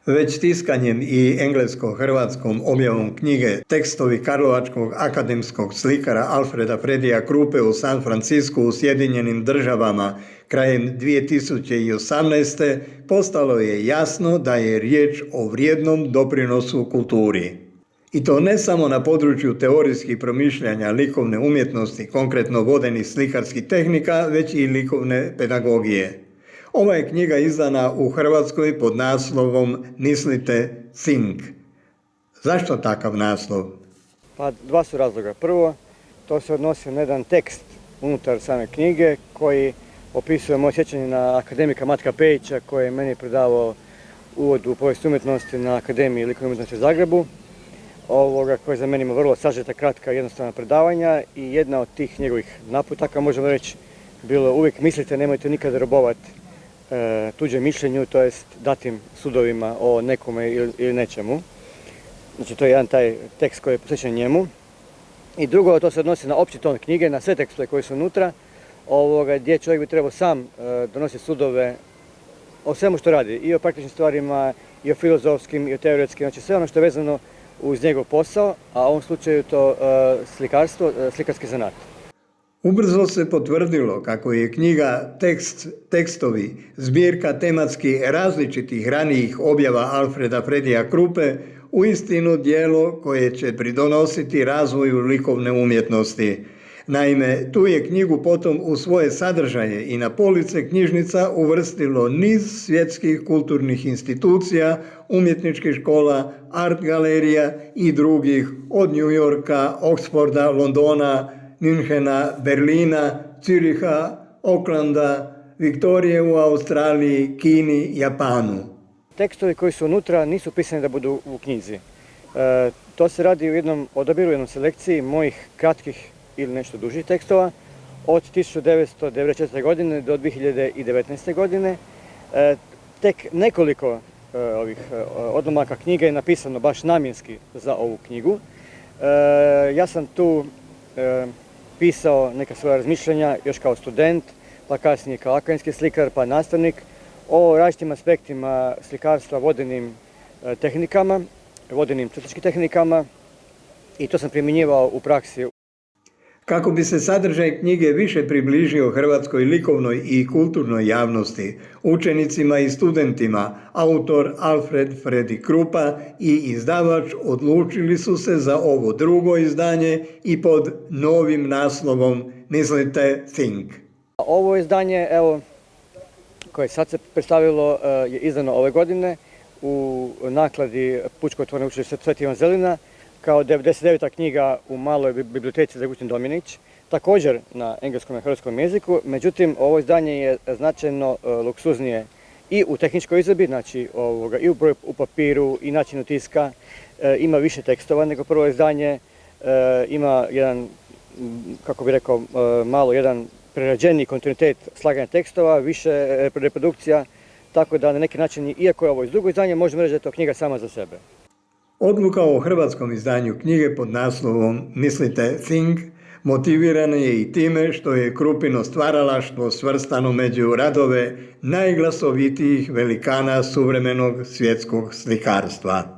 Već tiskanjem i englesko-hrvatskom objavom knjige tekstovi karlovačkog akademskog slikara Alfreda Fredija Krupe u San Francisku u Sjedinjenim Državama krajem 2018. postalo je jasno da je riječ o vrijednom doprinosu kulturi. I to ne samo na području teorijskih promišljanja likovne umjetnosti, konkretno vodenih slikarskih tehnika, već i likovne pedagogije. Ova je knjiga izdana u Hrvatskoj pod naslovom Mislite Think. Zašto takav naslov? Pa dva su razloga. Prvo, to se odnosi na jedan tekst unutar same knjige koji opisuje moje sjećanje na akademika Matka Pejića koji je meni predavao uvod u povijest umjetnosti na Akademiji likovne umjetnosti u Zagrebu. Koji za mene ima vrlo sažeta, kratka, jednostavna predavanja i jedna od tih njegovih naputaka, možemo reći, bilo uvijek mislite, nemojte nikada robovati tuđem mišljenju, to jest datim sudovima o nekome ili nečemu. Znači to je jedan taj tekst koji je posvećen njemu. I drugo, to se odnosi na opći ton knjige, na sve tekstove koji su unutra, gdje čovjek bi trebao sam donositi sudove o svemu što radi, i o praktičnim stvarima, i o filozofskim, i o teoretskim, znači sve ono što je vezano uz njegov posao, a u ovom slučaju to slikarstvo, slikarski zanat. Ubrzo se potvrdilo kako je knjiga tekstovi, zbirka tematski različitih ranijih objava Alfreda Fredija Krupe uistinu djelo koje će pridonositi razvoju likovne umjetnosti. Naime, tu je knjigu potom u svoje sadržaje i na police knjižnica uvrstilo niz svjetskih kulturnih institucija, umjetničkih škola, art galerija i drugih od New Yorka, Oxforda, Londona, Münchena, Berlina, Züricha, Aucklanda, Viktorije u Australiji, Kini, Japanu. Tekstovi koji su unutra nisu pisani da budu u knjizi. To se radi u jednom odabiru, jednom selekciji mojih kratkih ili nešto dužih tekstova od 1994. godine do 2019. godine. Tek nekoliko ovih odlomaka knjige je napisano baš namjenski za ovu knjigu. Ja sam tu pisao neka svoja razmišljanja još kao student, pa kasnije kao akademski slikar, pa nastavnik, o različitim aspektima slikarstva vodenim tehnikama, vodenim crtičkim tehnikama, i to sam primjenjivao u praksi. Kako bi se sadržaj knjige više približio hrvatskoj likovnoj i kulturnoj javnosti, učenicima i studentima, autor Alfred Fredi Krupa i izdavač odlučili su se za ovo drugo izdanje i pod novim naslovom Mislite Think. Ovo izdanje, koje sad se predstavilo, je izdano ove godine u nakladi Pučko otvoreno učilište Sveti Ivan Zelina, kao 99. knjiga u maloj biblioteci Dragutin Domjanić, također na engleskom i hrvatskom jeziku. Međutim, ovo izdanje je značajno luksuznije i u tehničkoj izvedbi, znači i u broju u papiru i načinu tiska. Ima više tekstova nego prvo izdanje, ima jedan, kako bih rekao, malo jedan prerađeniji kontinuitet slaganja tekstova, više reprodukcija, tako da na neki način, iako je ovo iz drugo izdanje, možemo reći da je to knjiga sama za sebe. Odluka o hrvatskom izdanju knjige pod naslovom Mislite Think motivirana je i time što je Krupino stvaralaštvo svrstano među radove najglasovitijih velikana suvremenog svjetskog slikarstva.